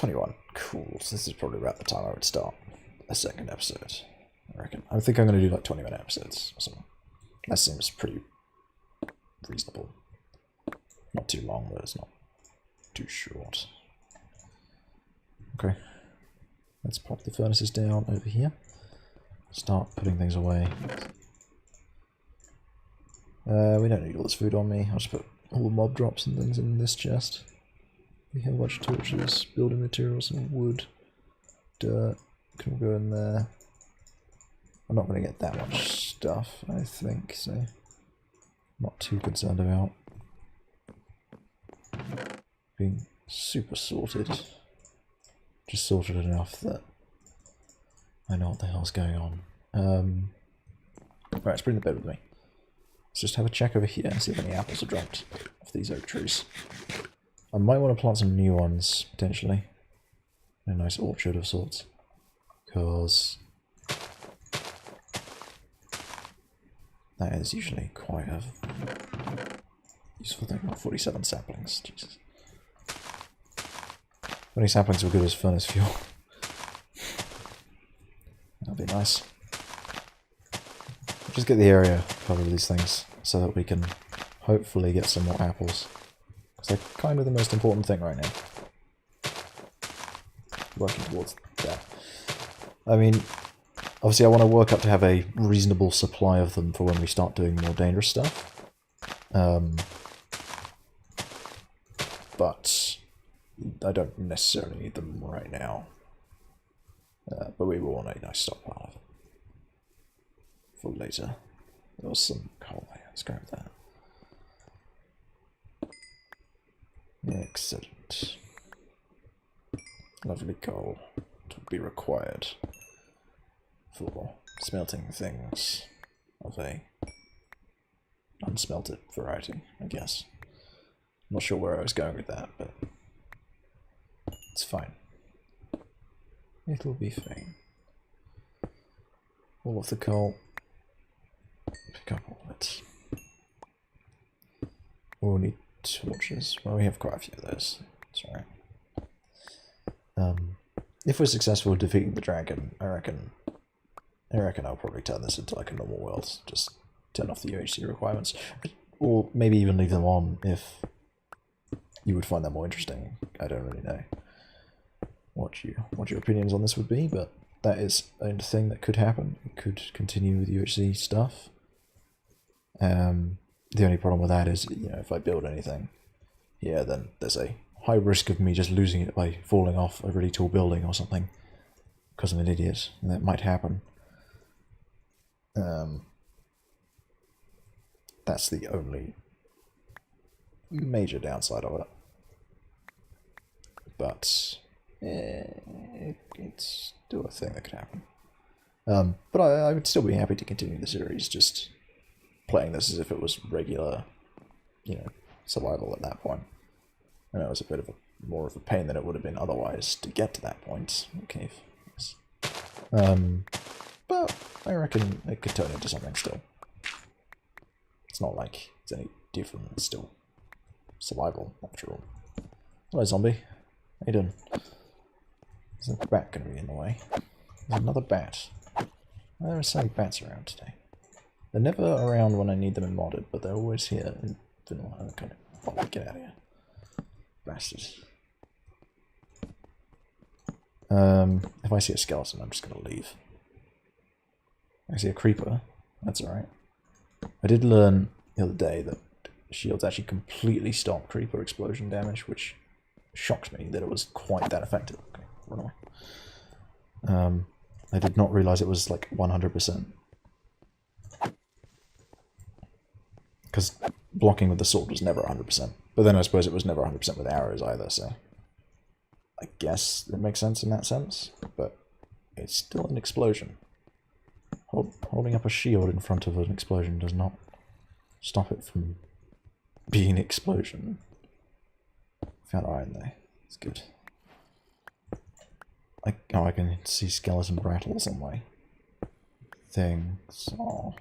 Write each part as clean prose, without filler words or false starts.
21. Cool. So this is probably about the time I would start a second episode, I reckon. I think I'm going to do like 20-minute episodes or something. That seems pretty reasonable. Not too long, but it's not too short. Okay. Let's pop the furnaces down over here. Start putting things away. We don't need all this food on me. I'll just put all the mob drops and things in this chest. We have a bunch of torches, building materials, some wood, dirt. Can go in there. I'm not going to get that much stuff, I think, so not too concerned about being super sorted. Just sorted enough that I know what the hell's going on. Right, let's bring the bed with me. Let's just have a check over here and see if any apples are dropped off these oak trees. I might want to plant some new ones, potentially. A nice orchard of sorts. Because that is usually quite a useful thing. 47 saplings, Jesus. 20 saplings were good as furnace fuel. That'd be nice. Just get the area covered with these things so that we can hopefully get some more apples. Because they're kind of the most important thing right now. Working towards that. I mean, obviously I want to work up to have a reasonable supply of them for when we start doing more dangerous stuff. But I don't necessarily need them right now. But we will want a nice stockpile of them for later. There was some coal there, let's grab that. Excellent. Lovely coal to be required for smelting things of a unsmelted variety, I guess. I'm not sure where I was going with that, but it's fine. It'll be fine. All of the coal. Pick up all of it. We'll need torches. Well, we have quite a few of those. That's alright. If we're successful defeating the dragon, I reckon I'll probably turn this into like a normal world. Just turn off the UHC requirements. Or maybe even leave them on if you would find that more interesting. I don't really know what your opinions on this would be, but that is a thing that could happen. It could continue with UHC stuff. The only problem with that is, you know, if I build anything here, then there's a high risk of me just losing it by falling off a really tall building or something because I'm an idiot, and that might happen. That's the only major downside of it. But it's still a thing that could happen. But I would still be happy to continue the series, just playing this as if it was regular, you know, survival at that point. I know it was a bit of more of a pain than it would have been otherwise to get to that point. Okay. Yes. But I reckon it could turn into something still. It's not like it's any different. It's still survival, after all. Hello, zombie. How you doing? Is a bat going to be in the way? There's another bat. There are so many bats around today. They're never around when I need them in modded, but they're always here in vanilla. Okay, get out of here. Bastards. If I see a skeleton, I'm just going to leave. I see a creeper. That's alright. I did learn the other day that shields actually completely stop creeper explosion damage, which shocked me that it was quite that effective. Okay, run away. I did not realize it was like 100%. Because blocking with the sword was never 100%. But then I suppose it was never 100% with arrows either, so I guess it makes sense in that sense. But it's still an explosion. Holding up a shield in front of an explosion does not stop it from being an explosion. Found iron there. It's good. I can see skeleton rattles on my things. Oh.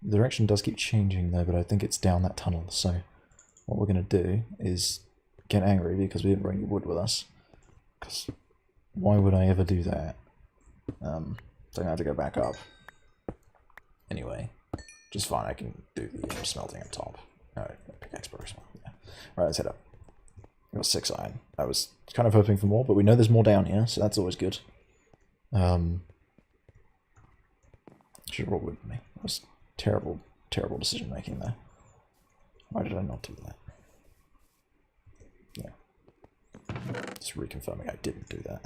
The direction does keep changing though, but I think it's down that tunnel, so what we're going to do is get angry because we didn't bring any wood with us. Because why would I ever do that? So I'm gonna have to go back up. Anyway, just fine. I can do the smelting up top. Alright, pickaxe progress. Yeah. Right, let's head up. We got 6 iron. I was kind of hoping for more, but we know there's more down here, so that's always good. Should have brought wood with me. That was terrible, terrible decision making there. Why did I not do that? Yeah. Just reconfirming I didn't do that.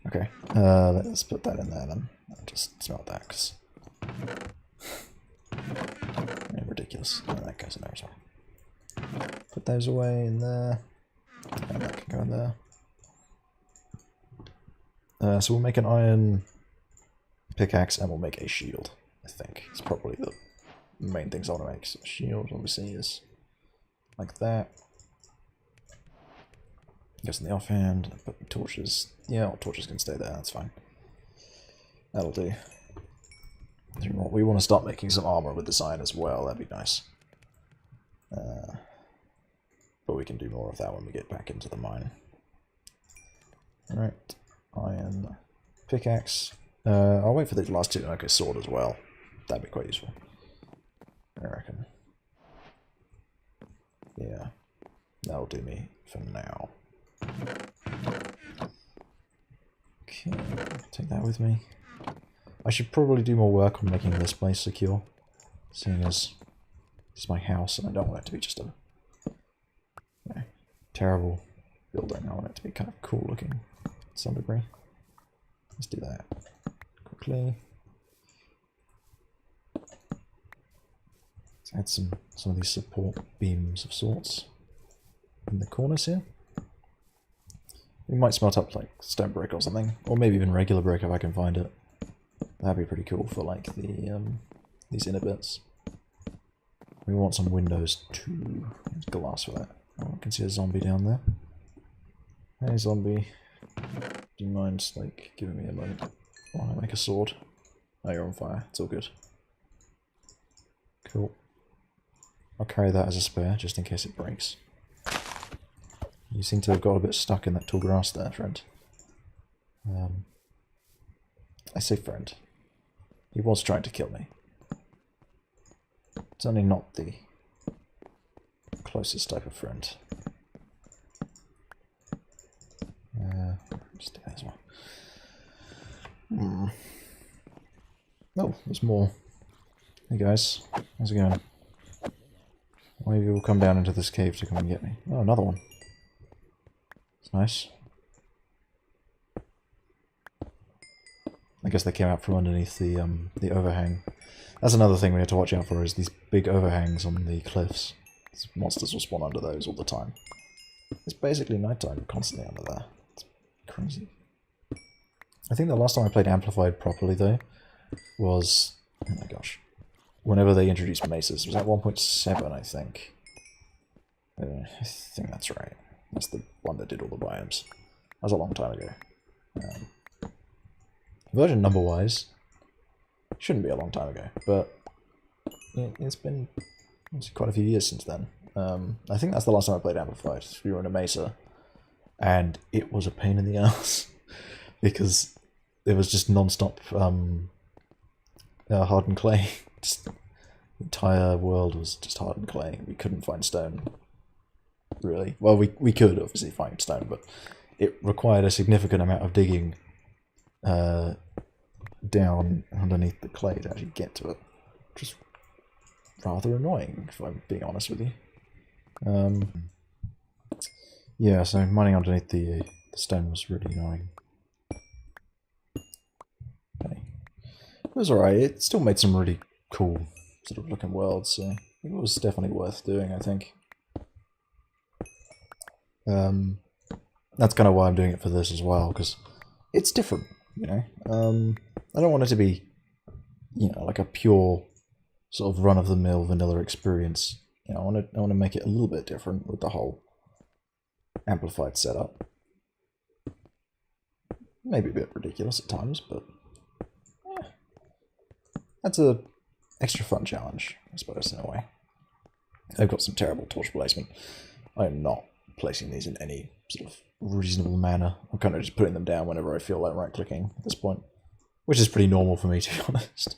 Okay, let's put that in there then. I'll just smelt that, because... ridiculous. Oh, that goes in there as well. Put those away in there. And that can go in there. So we'll make an iron pickaxe and we'll make a shield, I think. It's probably the main things I want to make. So shield obviously is like that. Goes in the offhand. Put torches. Yeah, torches can stay there, that's fine. That'll do. We want to start making some armor with this iron as well, that'd be nice. But we can do more of that when we get back into the mine. Alright, iron pickaxe. I'll wait for the last 2 to make a sword as well. That'd be quite useful, I reckon. Yeah, that'll do me for now. Okay, take that with me. I should probably do more work on making this place secure, seeing as it's my house and I don't want it to be just a terrible building. I want it to be kind of cool looking to some degree. Let's do that quickly. Let's add some of these support beams of sorts in the corners here. We might smelt up like stone brick or something, or maybe even regular brick if I can find it. That'd be pretty cool for like the these inner bits. We want some windows too. There's glass for that. Oh, I can see a zombie down there. Hey zombie, do you mind like giving me a moment while I make a sword? Oh, you're on fire. It's all good. Cool. I'll carry that as a spare just in case it breaks. You seem to have got a bit stuck in that tall grass there, friend. I say friend. He was trying to kill me. It's only not the closest type of friend. Just do that as well. Oh, there's more. Hey guys, how's it going? Why of you will come down into this cave to come and get me? Oh, another one. It's nice. I guess they came out from underneath the overhang. That's another thing we have to watch out for, is these big overhangs on the cliffs. These monsters will spawn under those all the time. It's basically nighttime constantly under there. It's crazy. I think the last time I played Amplified properly though was, oh my gosh, whenever they introduced mesas. Was that 1.7 I think? I think that's right. That's the one that did all the biomes. That was a long time ago. Version number wise, shouldn't be a long time ago, but it's been quite a few years since then. I think that's the last time I played Amplified. We were in a mesa, and it was a pain in the ass because it was just non-stop hardened clay. Just, the entire world was just hardened clay. We couldn't find stone, really. Well, we could obviously find stone, but it required a significant amount of digging down underneath the clay to actually get to it. Just rather annoying, if I'm being honest with you. Yeah, so mining underneath the stone was really annoying. Okay. It was alright, it still made some really cool sort of looking worlds, so it was definitely worth doing, I think. That's kind of why I'm doing it for this as well, because it's different, you know. I don't want it to be, you know, like a pure sort of run-of-the-mill vanilla experience. You know, I want to make it a little bit different with the whole amplified setup. Maybe a bit ridiculous at times, but that's a extra fun challenge, I suppose, in a way. I've got some terrible torch placement. I am not placing these in any sort of reasonable manner. I'm kind of just putting them down whenever I feel like right-clicking at this point, which is pretty normal for me, to be honest.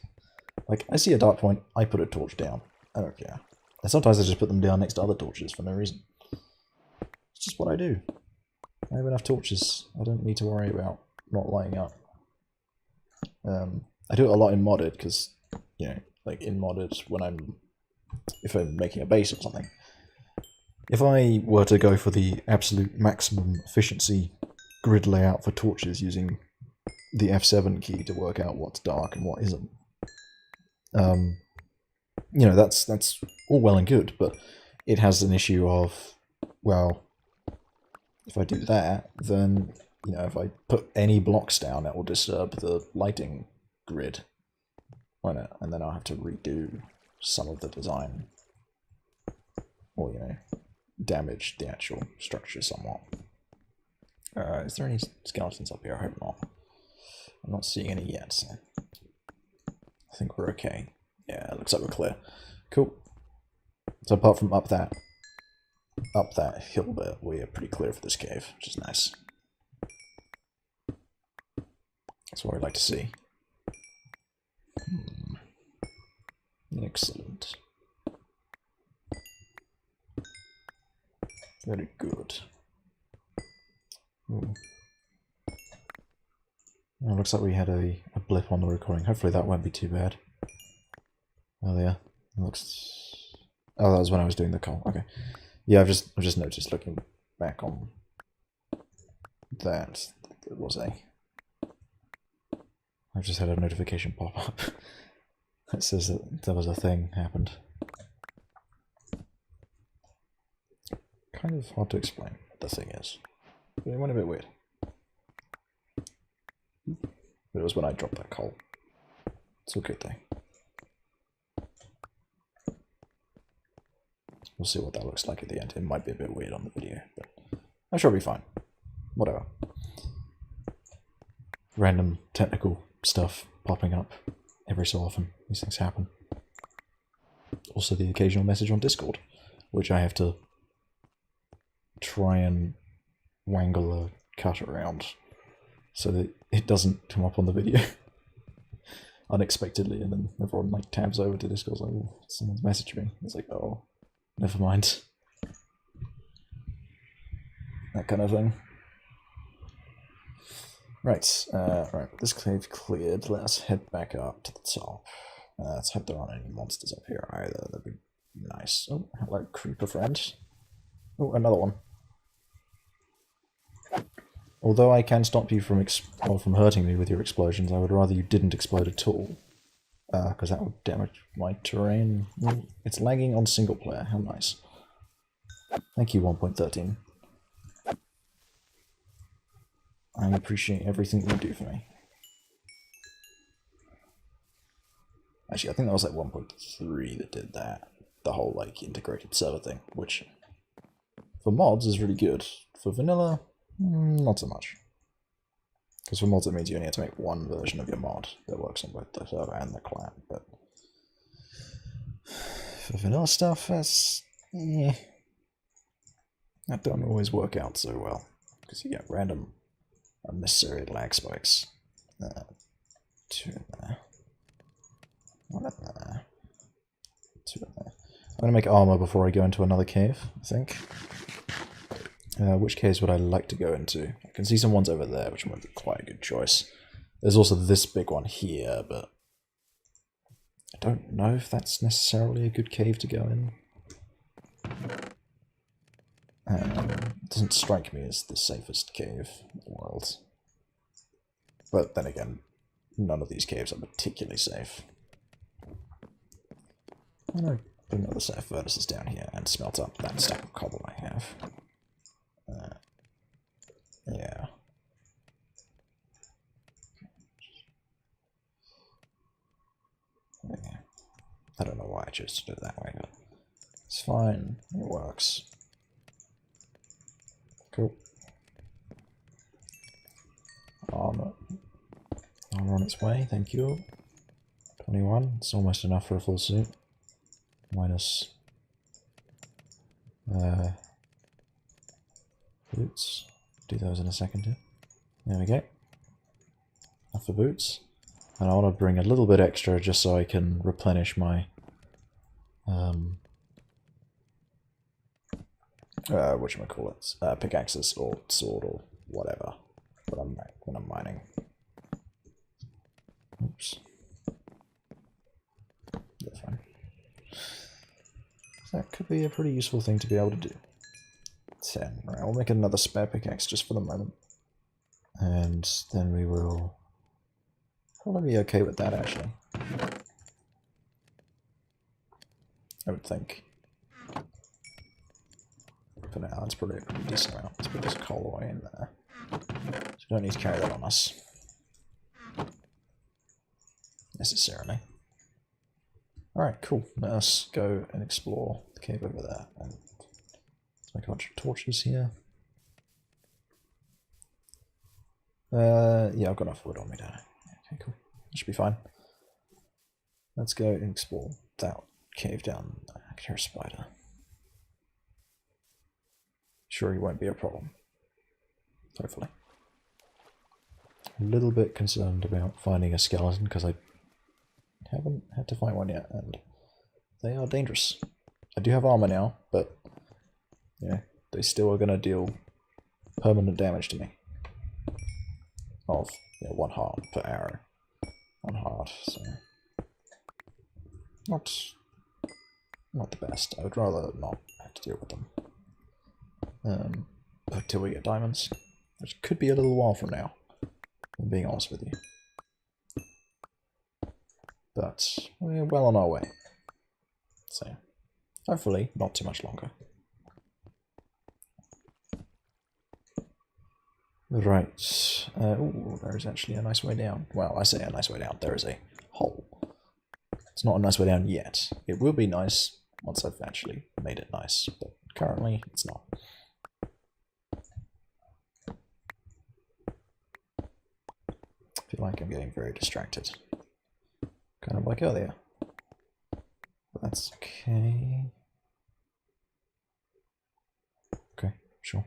Like, I see a dark point, I put a torch down. I don't care. And sometimes I just put them down next to other torches for no reason. It's just what I do. I have enough torches. I don't need to worry about not lighting up. I do it a lot in modded, because, you know, like in modded, if I'm making a base or something, if I were to go for the absolute maximum efficiency grid layout for torches using the F7 key to work out what's dark and what isn't, you know, that's all well and good, but it has an issue of, well, if I do that, then, you know, if I put any blocks down, that will disturb the lighting grid, won't it? And then I'll have to redo some of the design, or, you know, damage the actual structure somewhat. Is there any skeletons up here? I hope not. I'm not seeing any yet, so I think we're okay. Yeah, it looks like we're clear. Cool. So apart from up that hill bit, we are pretty clear for this cave, which is nice. That's what I'd like to see. Excellent. Very good. Ooh. Oh, looks like we had a blip on the recording. Hopefully that won't be too bad. Oh yeah, it looks. Oh, that was when I was doing the call. Okay. Yeah, I've just noticed looking back on that there was a. I've just had a notification pop up that says that there was a thing happened. Kind of hard to explain what the thing is. It went a bit weird. But it was when I dropped that coal. It's all good though. We'll see what that looks like at the end. It might be a bit weird on the video, but I'm sure it'll be fine. Whatever. Random technical stuff popping up every so often. These things happen. Also the occasional message on Discord, which I have to try and wangle a cut around so that it doesn't come up on the video unexpectedly, and then everyone like tabs over to Discord like, oh, someone's messaged me. It's like, oh, never mind. That kind of thing. Right, right, this cave cleared. Let's head back up to the top. Let's hope there aren't any monsters up here either. That'd be nice. Oh, hello, creeper friend. Oh, another one. Although I can stop you from hurting me with your explosions, I would rather you didn't explode at all, because that would damage my terrain. Ooh, it's lagging on single player. How nice. Thank you, 1.13. I appreciate everything you do for me. Actually, I think that was like 1.3 that did that. The whole like integrated server thing, which for mods is really good. For vanilla, not so much. Because for mods it means you only have to make one version of your mod that works on both the server and the client, but for vanilla stuff, that's... that don't always work out so well. Because you get random unnecessary lag spikes. 2 in there. 1 in there. 2 in there. I'm going to make armor before I go into another cave, I think. Which caves would I like to go into? I can see some ones over there, which might be quite a good choice. There's also this big one here, but I don't know if that's necessarily a good cave to go in. It doesn't strike me as the safest cave in the world. But then again, none of these caves are particularly safe. I'm going to put another set of furnaces down here and smelt up that stack of cobble I have. Yeah. Okay. I don't know why I chose to do it that way, but it's fine. It works. Cool. Armor on its way, thank you. 21, it's almost enough for a full suit. Minus boots. Do those in a second here. There we go. Enough for boots. And I want to bring a little bit extra just so I can replenish my whatchamacallit, pickaxes or sword or whatever when I'm mining. Oops. That's fine. That could be a pretty useful thing to be able to do. 10. Right, I'll make another spare pickaxe just for the moment. And then we will probably be okay with that, actually. I would think. For now, it's probably a pretty decent amount. Let's put this coal away in there. So we don't need to carry that on us. Necessarily. Alright, cool. Let's go and explore the cave over there. And let's make a bunch of torches here. Yeah, I've got enough wood on me, don't I? Okay, cool. That should be fine. Let's go and explore that cave down there. I can hear a spider. Sure, he won't be a problem. Hopefully. A little bit concerned about finding a skeleton because I haven't had to find one yet, and they are dangerous. I do have armor now, but yeah, they still are going to deal permanent damage to me. Of 1 heart per arrow. 1 heart, so not the best. I would rather not have to deal with them. Until we get diamonds, which could be a little while from now, I'm being honest with you. But we're well on our way. So, hopefully, not too much longer. Right. Ooh, there is actually a nice way down. Well, I say a nice way down. There is a hole. It's not a nice way down yet. It will be nice once I've actually made it nice, but currently it's not. I feel like I'm getting very distracted. Kind of like earlier. But that's okay. Okay, sure.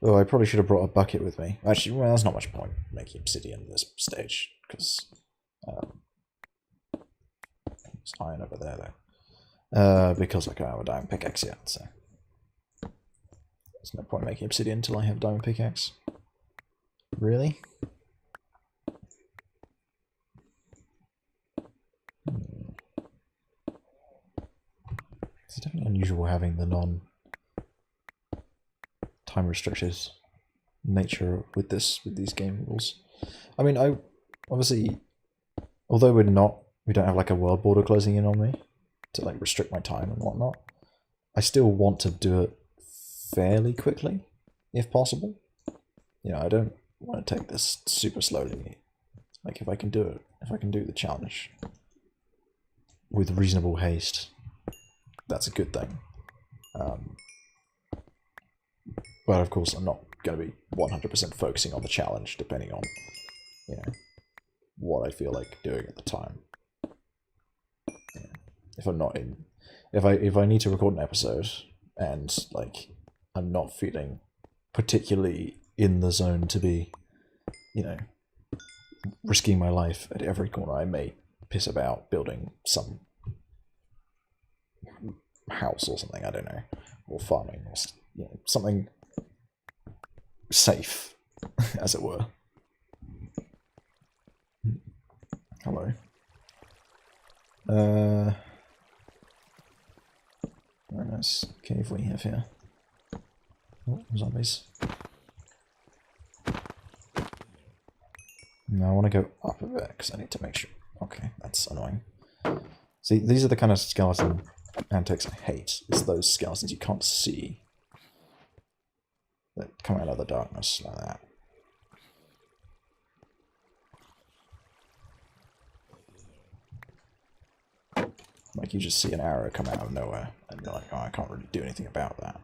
Oh, I probably should have brought a bucket with me. Actually, well, there's not much point making obsidian this stage, because there's iron over there, though. Because I can't have a diamond pickaxe yet, so there's no point making obsidian until I have a diamond pickaxe. Really? It's definitely unusual having the time restricted nature with these game rules. I mean, obviously, although we don't have like a world border closing in on me to like restrict my time and whatnot, I still want to do it fairly quickly, if possible. You know, I don't want to take this super slowly. Like if I can do the challenge with reasonable haste, that's a good thing. But of course, I'm not going to be 100% focusing on the challenge, depending on, what I feel like doing at the time. If I'm not in, if I need to record an episode and like I'm not feeling particularly in the zone to be, risking my life at every corner, I may piss about building some house or something. I don't know, or farming, or something safe, as it were. Hello. Very nice cave we have here. Oh, zombies. Now I want to go up a bit because I need to make sure. Okay, that's annoying. See, these are the kind of skeleton antics I hate. It's those skeletons you can't see that come out of the darkness like that. Like you just see an arrow come out of nowhere and you're like, oh, I can't really do anything about that.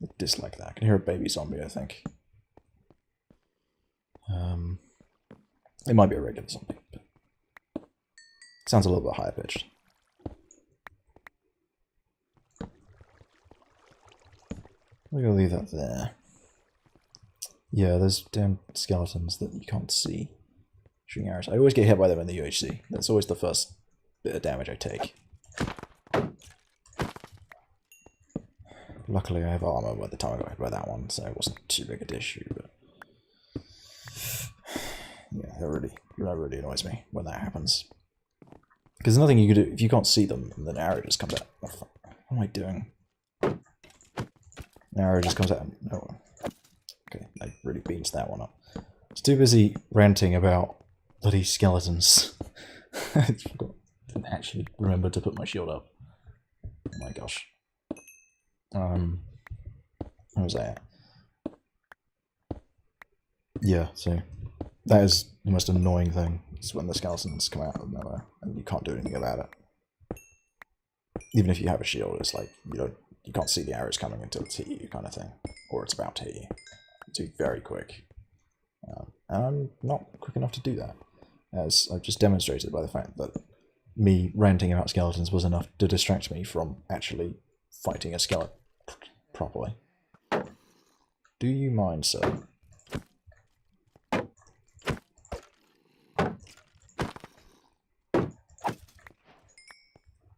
I dislike that. I can hear a baby zombie, I think. It might be a regular zombie, but it sounds a little bit higher pitched. We're gonna leave that there. Yeah, there's damn skeletons that you can't see shooting arrows. I always get hit by them in the UHC. That's always the first bit of damage I take. Luckily, I have armor by the time I got hit by that one, so it wasn't too big an issue. But yeah, that really annoys me when that happens. Because there's nothing you can do if you can't see them, and then an arrow just comes out. What am I doing? An arrow just comes out. No. Okay, I really beats that one up. I was too busy ranting about bloody skeletons. I didn't actually remember to put my shield up. Oh my gosh. Where was I at? Yeah, so that is the most annoying thing, is when the skeletons come out of nowhere and you can't do anything about it. Even if you have a shield, it's like you can't see the arrows coming until it's hit you, kind of thing, or it's about to hit you. It's very quick, and I'm not quick enough to do that, as I've just demonstrated by the fact that me ranting about skeletons was enough to distract me from actually fighting a skeleton properly. Do you mind, sir?